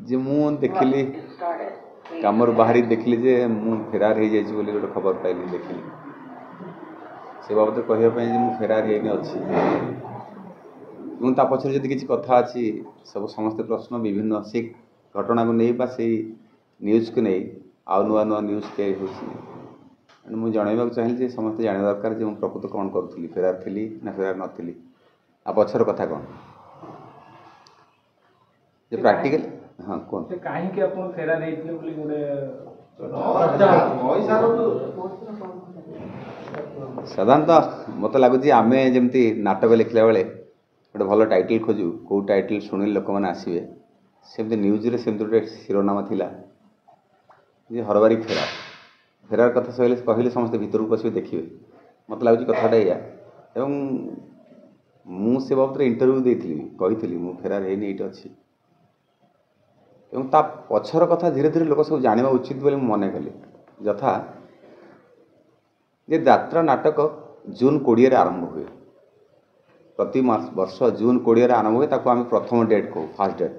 जे मु देखिली कमर बाहरी देखिली जे मु फेरार हो जाइए बोली गोटे खबर पाइली देखिली से बाबद कहवाई मु फेरार होनी अच्छी पछरे जदि किसी कथा अच्छी सब समस्त प्रश्न विभिन्न से घटना को नहीं बा से न्यूज को नहीं आउ नुआ नुआ न्यूज तैयारी मुझे जनवाक चाहिए समस्त जाना दरकार जो प्रकृत कौन करूँ फेरार थी ना फेरार नी आ पछर कथा कौन जे प्रैक्टिकल हाँ कौन कहीं फेरार साधारणतः मत लगुच आम जमी नाटक लिखला बेले गोटे भल टाइटल खोजु कौ टाइटल शुणिले लोक मैंने आसवे सेमती न्यूज रे सेमती गोटे शिरोनाम थिला जे हरबारी फेरार फेरार कथा सहले कहले समस्त भितर को पशि देखिए मत लगुच कथाटा या एवं मु से बाबद इंटरव्यू देती कही मु फेरार है ये अच्छी एवं ता पछर कथा धीरे धीरे लोक सब जाना उचित बोले मन कली यथा जे यात्रा नाटक जून 20 आरंभ हुए प्रति मास वर्ष जून 20 आरंभ हुए ताको आम प्रथम डेट कहू फास्ट डेट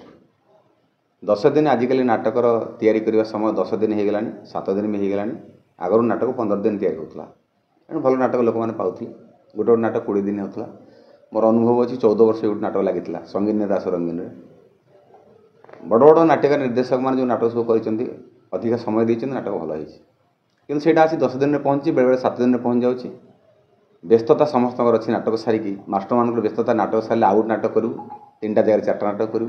10 दिन आजिकल नाटकर तैयारी करने समय 10 दिन हो गलानी 7 दिन भी हो गलानी आगर नाटक 15 दिन तैयारी होता तेणु भल नाटक लोक मैंने पाते गोटे गोटे नाटक 20 दिन होता मोर अनुभव अच्छी 14 वर्ष गोटे नाटक लगी संगीन दास रंगीन बड़ बड़ नाटक निर्देशक मैंने जो नाटक सब कर अधिक समय देते नाटक भल कि से आसी 10 दिन में पहुँची बेले बेले 7 दिन में पहुँच जाऊँगी व्यस्तता समस्त अच्छी नाटक सारिकी मास्टर मान व्यस्तता नाटक सारे आउट नाटक करूँ 3टा जगह 4टा नाटक करूँ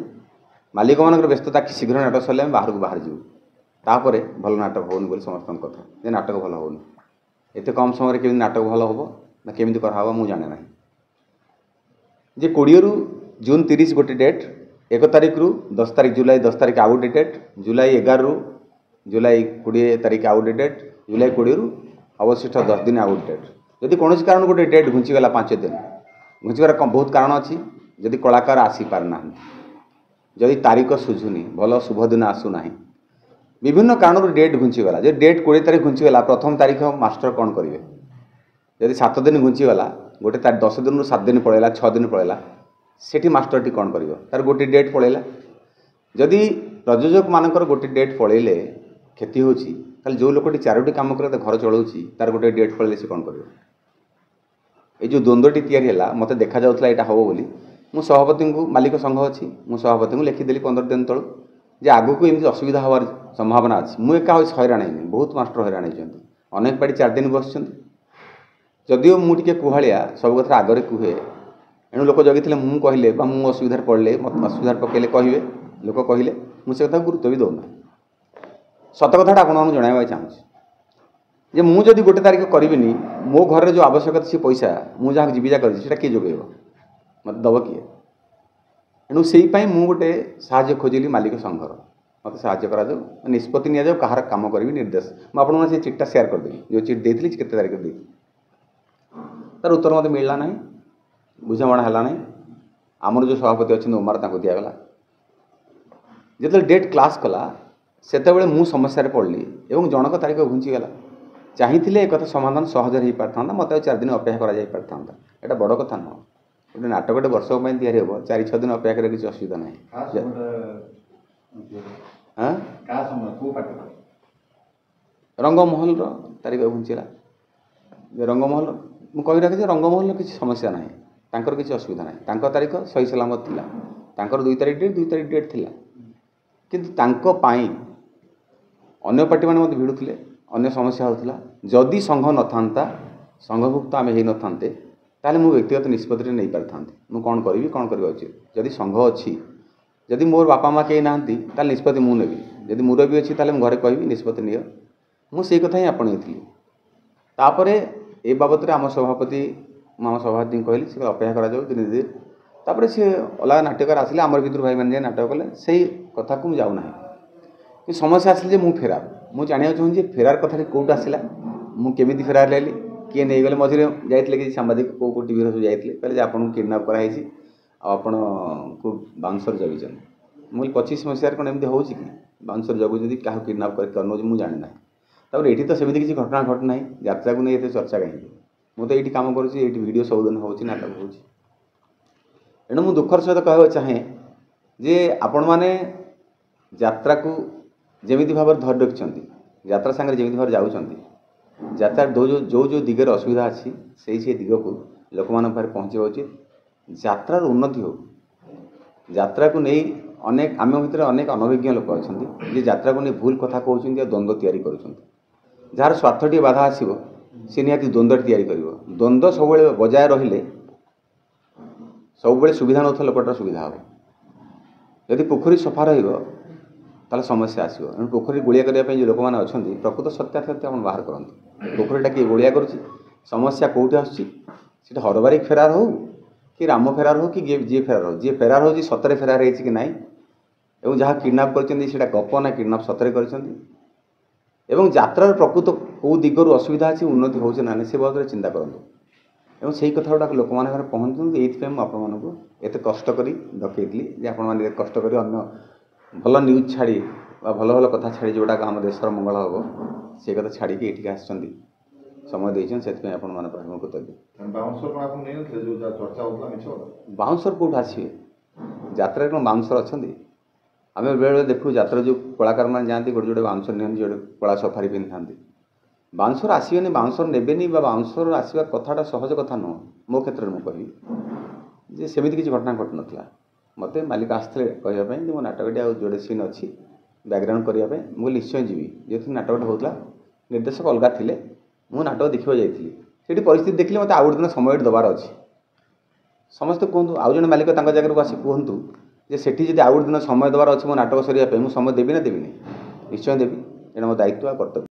मालिक मान व्यस्तता कि शीघ्र नाटक सारे बाहर को बाहर जीव तापर भल नाटक होनी बोली समस्त कथा जे नाटक भल होनी एत कम समय केमी नाटक भल हम ना केमी कराव मुझे जाने ना जे 20 रु जून 30 गोटे डेट 1 तारिख रु 10 तारिख जुलाई 10 तारिख आउ गोटे डेट जुलाई 11 रु जुलाई 20 तारिख आउ गोटे डेट जुलाई 20 रु अवशिष्ट 10 दिन आउ गोटे डेट जदि कौन कारण गोटे डेट घुंचीगला 5 दिन घुंचबार बहुत कारण अच्छी जदि कलाकार आसी पारना जदि तारीख सुझुनी भल शुभ दिन आसूना विभिन्न कारण डेट घुंचीगला जो डेट 20 तारिख घुंचीगला प्रथम तारीख मास्टर कौन करेंगे जदि 7 दिन घुंचीगला गोटे 10 दिन 7 दिन पड़ेगा 6 दिन पड़ेगा सेठी मास्टर टी कौन कर तार गोटे डेट पड़ेगा जदि प्रयोजक मानकर गोटे डेट पड़े क्षति होची जो लोकटी 4टी काम कर घर चलाऊँगी तार गोटे डेट पड़े से कौन कर जो द्वंद्वटी या मत देखा जाऊला यहाँ हम बोली मु सभापति को मालिक संघ अच्छी मु सभापति को लिखिदेली 15 दिन तलू जे आगू को एमती असुविधा हबार संभावना अच्छी मुझे हैरान है बहुत मास्टर हैरान होती अनेक पार्टी 4 दिन बस जदिओ मुझे कुहाड़िया सब कथा आगे कहे एणु लोक जगी मुझे कहले मुझे असुविधा पड़े मत असुविधा पकड़े कहे लोक कहले मुझे कथा गुरुत्व भी दौना सत कथाटा आपको जनवाई चाहूँगी जे मुझे गोटे तारीख करी मो घर जो आवश्यकता से पैसा मुझे जीविका कर किए जोगेब मत दब किए एणु से गोटे साहाय्य खोजिली मालिक संघर मत साहाय्य करा निष्पत्ति नि कहार काम करी निर्देश मुझे से चिट्टा सेयार करदेवी जो चिट देती के तारीख दी तार उत्तर मत मिलला ना बुझाणा है ना आमर जो सभापति अच्छे उमार दिगला जो डेट क्लास कला सेते मु समस्या पड़ली और जनक तारीख घुंचीगला चाहिए एक समाधान सहज हो पार मत 4 दिन अपेक्षा करा पारता यहाँ बड़ कथा नुह गोटे नाटक गोटे वर्ष तैयारी हम 4-6 दिन अपेक्षा कर किसी असुविधा ना रंगमहल तारीख घुंचीला रंगमहल मुझे रखे रंगमहल किसी समस्या ना तांकर किसी असुविधा ना तारीख सही सलामत थिला तांकर 2 तारीख डेट थिला किंतु तांको पाई अन्य पार्टी मैंने मत भिड़ुले अन्य समस्या होता जदि संघ न था संघभुक्त आम हो नते ताले मु व्यक्तिगत निष्पत्ति नहीं पारि था मुझे कौन करी कौन करवा उचित जदि संघ अच्छी जदि मोर बापा माँ कहीं ना निष्पत्ति मुझे नेबी जदि मुरबी अच्छी ताले घरे कहि निष्पत्ति नियो मुझे कथा ही आपणई तापर ए बाबद आम सभापति सभापति कहली से अपेक्षा करा दिन तापर सी अलग नाटक आसिले आमर भितर भाई मैंने नाटक कले से कथा को मुझे जाऊना समस्या आसिले मु फेरार मुझे जाना चाहूँगी फेरार कथा कौट आसला मुझे फेरार लैली किए नहीं गले मझे जाते कि सांबादिक कौ टी सब जाते कहले आपको किडनाप कराई आपण को बाउंसर जगी मुझे 25 मसीह कौन एमती हो बाउंसर जगुदी क्या किडनाप कर मुझे जाने ना तापर ये तो सेमती किसी घटना घटना यात्रा को नहीं चर्चा कहीं मुझे तो ये कम करुँच सब दिन हो नाटक हो एणु मुझे दुखर सहित कहवा चाहे जे आपण माने यात्रा को जेमिति भाव धर रखिंट यात्रा सांगे जमी भाव जाऊँच यात्रा जो जो दिगरे असुविधा अच्छी से दिग को लोक मान पहुँचा उचित यात्रार उन्नति हो यात्रा को नहीं अनेक आम भितर अनेक अनभिज्ञ लोक अच्छा जे यात्रा को नहीं भूल कथा कहते द्वंद्व तैयारी जार स्वार्थटी बाधा आसो सी निहाती द्वंद्व तैयारी कर द्वंद्व सब बजाय रहिले सब सुविधा नौथा लोकटार सुविधा हे यदि पोखरी सफा रहा समस्या आसो पोखरी गोलिया करने जो लोक मैंने अच्छा प्रकृत सत्यासत्य आप बाहर करते पोखरीटा किए गोलिया कर समस्या कौटी आसा हरबारी फेरार हो कि राम फेरार हो कि जी फेरार हो जी फेरार हो सतरे फेरार हो कि नाई एवं जहाँ किडनाप कर गप ना किडनाप सतरे कर यात्रार प्रकृत कौ दिगरु असुविधा अच्छी उन्नति हो से बाबद चिंता करूँ एवं से कथा गुड़ा लोक मैंने पहुँचू ये आपत कष्ट कर डकईली आपने कष्ट कर भल न्यूज छाड़ी भल भल कथा छाड़ी जोटा आम देशर मंगल हम से कथा छाड़ी ये आसछंती समय देछन से कृतज्ञ बाउंसर कौट आसवे यात्रा कौन बाउंसर अच्छा आम बेले बेले देखू यात्रा जो कलाकार मैंने जाती गोटे जोटे बाउंसर नि जोटे कला सफारी पिंधि था बाउंसर आसबेनि बाउंसर नेबेनि बाउंसर आसवा कथाटा सहज कथा नुह मो क्षेत्र में कहि जे सेमिति किसी घटना घट नाला मत मालिक आसते कहवाई मो नाटकटी आ जोड़े सीन अच्छी बैकग्राउंड करने मुझे निश्चय जी जो नाटकटा होता निर्देशक अलग थे मु नाटक देखा जाइए परिस्थिति देखिए मत आउ दिन समय दबार अच्छी समस्ते कहतु आउ जन मालिक जगह को आसी कहतु जे सेठी जब आउ दिन समय दबार अच्छे मो नाटक सरिया मुझे समय देवी ना देवी निश्चय देवी एटा मो दायित्व कर्तव्य।